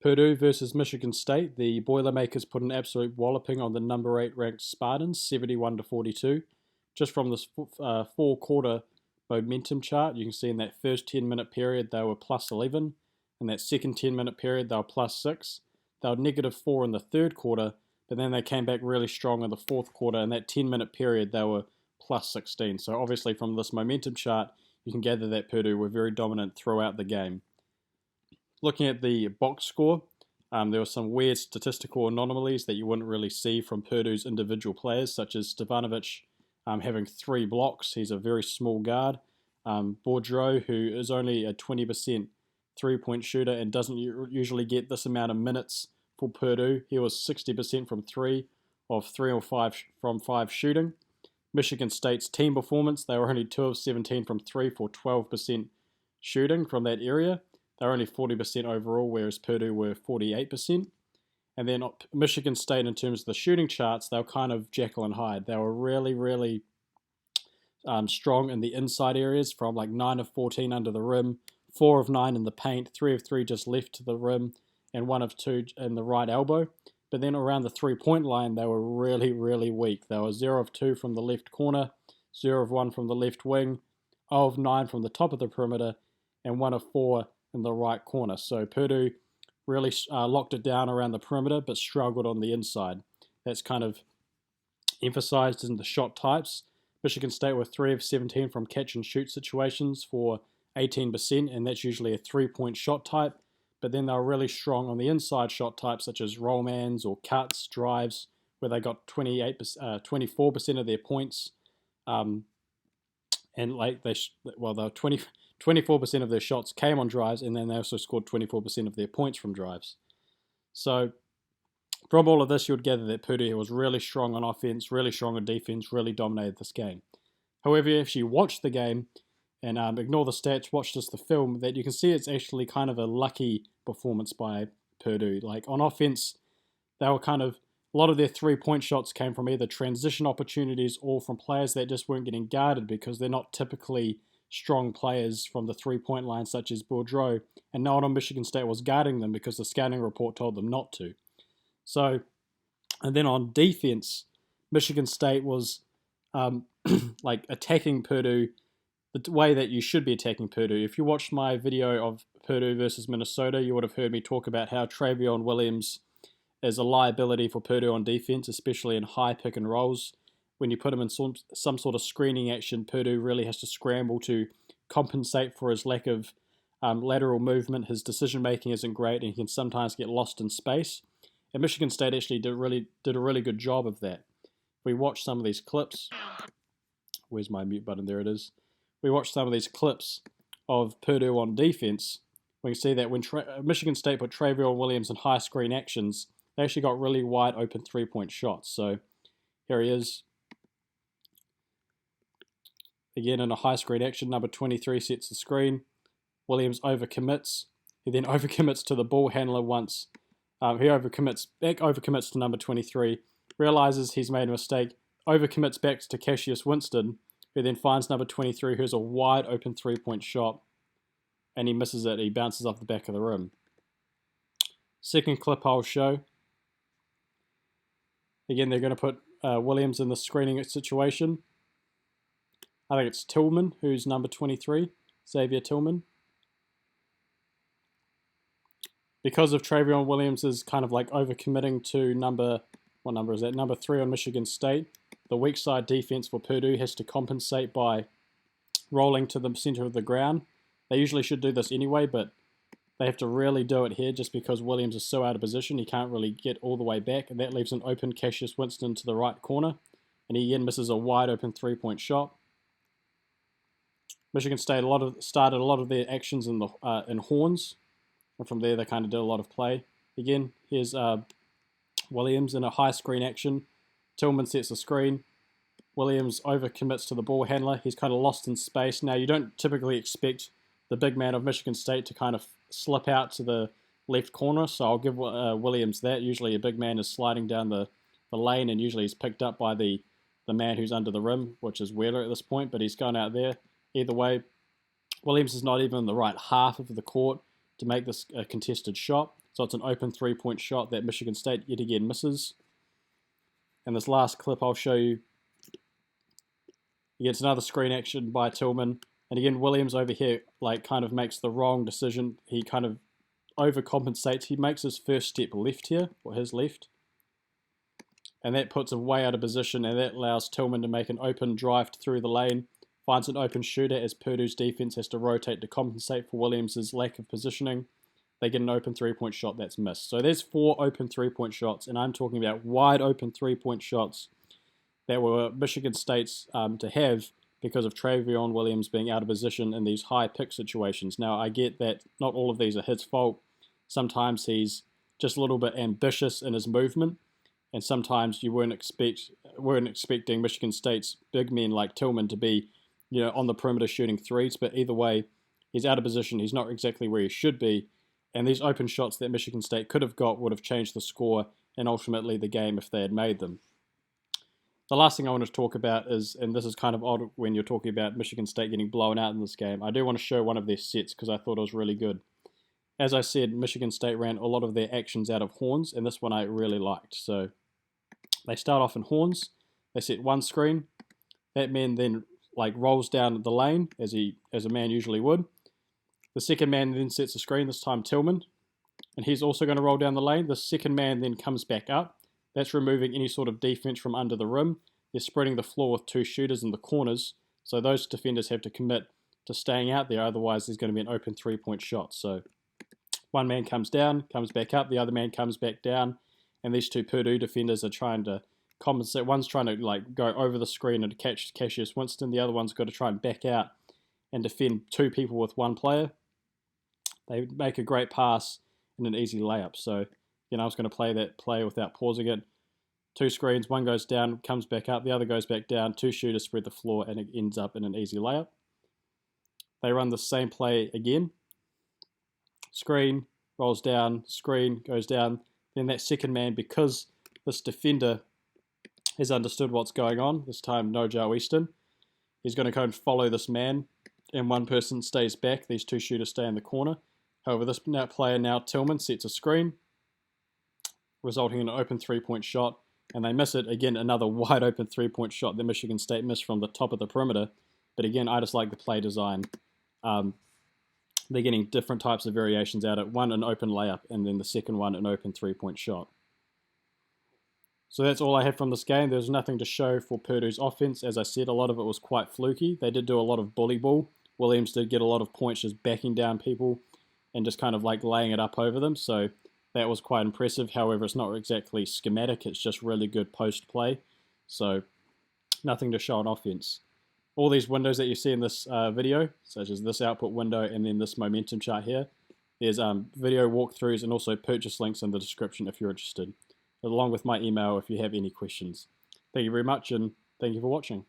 Purdue versus Michigan State. The Boilermakers put an absolute walloping on the number 8 ranked Spartans, 71-42. Just from this four-quarter momentum chart, you can see in that first 10-minute period they were plus 11. In that second 10-minute period they were plus 6. They were -4 in the third quarter, but then they came back really strong in the fourth quarter. In that 10-minute period they were plus 16. So obviously from this momentum chart, you can gather that Purdue were very dominant throughout the game. Looking at the box score, there were some weird statistical anomalies that you wouldn't really see from Purdue's individual players, such as Stevanovic having 3 blocks. He's a very small guard. Boudreau, who is only a 20% three-point shooter and doesn't usually get this amount of minutes for Purdue. He was 60% from 3 of 3 or 5 from 5 shooting. Michigan State's team performance, they were only 2 of 17 from 3 for 12% shooting from that area. They were only 40% overall, whereas Purdue were 48%. And then Michigan State, in terms of the shooting charts, they were kind of Jekyll and Hyde. They were really strong in the inside areas, from like 9 of 14 under the rim, 4 of 9 in the paint, 3 of 3 just left to the rim, and 1 of 2 in the right elbow. But then around the three-point line, they were really weak. They were 0 of 2 from the left corner, 0 of 1 from the left wing, 0 of 9 from the top of the perimeter, and 1 of 4 in the right corner. So Purdue really locked it down around the perimeter, but struggled on the inside. That's kind of emphasized in the shot types. Michigan State were 3 of 17 from catch and shoot situations for 18%, and that's usually a 3-point shot type. But then they were really strong on the inside shot types, such as rollmans or cuts, drives, where they got 24% of their points. And like they were 24% of their shots came on drives, and then they also scored 24% of their points from drives. So from all of this, you would gather that Purdue was really strong on offense, really strong on defense, really dominated this game. However, if you watch the game and ignore the stats, watch just the film, that you can see it's actually kind of a lucky performance by Purdue. Like on offense, they were kind of, a lot of their 3-point shots came from either transition opportunities or from players that just weren't getting guarded because they're not typically strong players from the 3-point line, such as Boudreau, and no one on Michigan State was guarding them because the scouting report told them not to. So, and then on defense, Michigan State was like attacking Purdue the way that you should be attacking Purdue. If you watched my video of Purdue versus Minnesota, you would have heard me talk about how Travion Williams is a liability for Purdue on defense, especially in high pick and rolls. When you put him in some sort of screening action, Purdue really has to scramble to compensate for his lack of lateral movement. His decision-making isn't great, and he can sometimes get lost in space. And Michigan State actually did a really good job of that. If we watch some of these clips, where's my mute button? There it is. We watch some of these clips of Purdue on defense. We can see that when Michigan State put Travion Williams in high screen actions, they actually got really wide open 3-point shots. So here he is. Again, in a high screen action, number 23 sets the screen. Williams overcommits. He then overcommits to the ball handler once. He overcommits to number 23, realizes he's made a mistake, overcommits back to Cassius Winston, who then finds number 23, who has a wide open 3-point shot, and he misses it. He bounces off the back of the rim. Second clip I'll show. Again, they're going to put Williams in the screening situation. I think it's Tillman, who's number 23, Xavier Tillman. Because of Travion Williams' kind of like overcommitting to number 3 on Michigan State, the weak side defense for Purdue has to compensate by rolling to the center of the ground. They usually should do this anyway, but they have to really do it here just because Williams is so out of position. He can't really get all the way back, and that leaves an open Cassius Winston to the right corner, and he again misses a wide open 3-point shot. Michigan State started a lot of their actions in horns, and from there they kind of did a lot of play. Again, here's Williams in a high screen action. Tillman sets the screen. Williams overcommits to the ball handler. He's kind of lost in space. Now, you don't typically expect the big man of Michigan State to kind of slip out to the left corner, so I'll give Williams that. Usually a big man is sliding down the lane, and usually he's picked up by the man who's under the rim, which is Wheeler at this point, but he's gone out there. Either way, Williams is not even in the right half of the court to make this contested shot. So it's an open 3-point shot that Michigan State yet again misses. And this last clip I'll show you, he gets another screen action by Tillman. And again, Williams over here kind of makes the wrong decision. He kind of overcompensates. He makes his first step left here, or his left. And that puts him way out of position, and that allows Tillman to make an open drive through the lane. Finds an open shooter as Purdue's defense has to rotate to compensate for Williams' lack of positioning. They get an open 3-point shot that's missed. So there's 4 open 3-point shots, and I'm talking about wide open 3-point shots that were Michigan State's to have because of Travion Williams being out of position in these high pick situations. Now, I get that not all of these are his fault. Sometimes he's just a little bit ambitious in his movement, and sometimes you weren't expecting Michigan State's big men like Tillman to be, on the perimeter shooting threes. But either way, he's out of position. He's not exactly where he should be. And these open shots that Michigan State could have got would have changed the score and ultimately the game if they had made them. The last thing I want to talk about is, and this is kind of odd when you're talking about Michigan State getting blown out in this game, I do want to show one of their sets because I thought it was really good. As I said, Michigan State ran a lot of their actions out of horns, and this one I really liked. So they start off in horns. They set one screen. That man then rolls down the lane as a man usually would. The second man then sets a screen, this time Tillman, and he's also going to roll down the lane. The second man then comes back up. That's removing any sort of defense from under the rim. They're spreading the floor with 2 shooters in the corners, so those defenders have to commit to staying out there, otherwise there's going to be an open 3-point shot. So one man comes down, comes back up, the other man comes back down, and these 2 Purdue defenders are trying to compensate. One's trying to go over the screen and catch Cassius Winston, the other one's got to try and back out and defend 2 people with 1 player. They make a great pass and an easy layup. So, I was going to play that play without pausing it. 2 screens, one goes down, comes back up, the other goes back down, 2 shooters spread the floor, and it ends up in an easy layup. They run the same play again. Screen, rolls down, screen, goes down. Then that second man, because this defender has understood what's going on, this time no Joe Easton, he's going to go and follow this man, and one person stays back. These 2 shooters stay in the corner. However, this player now, Tillman, sets a screen, resulting in an open 3-point shot, and they miss it. Again, another wide open 3-point shot that Michigan State missed from the top of the perimeter. But again, I just like the play design. They're getting different types of variations out of it. One, an open layup, and then the second one, an open 3-point shot. So that's all I have from this game. There's nothing to show for Purdue's offense. As I said, a lot of it was quite fluky. They did do a lot of bully ball. Williams did get a lot of points just backing down people and just kind of laying it up over them. So that was quite impressive. However, it's not exactly schematic. It's just really good post play. So nothing to show on offense. All these windows that you see in this video, such as this output window and then this momentum chart here, there's video walkthroughs and also purchase links in the description if you're interested, along with my email if you have any questions. Thank you very much, and thank you for watching.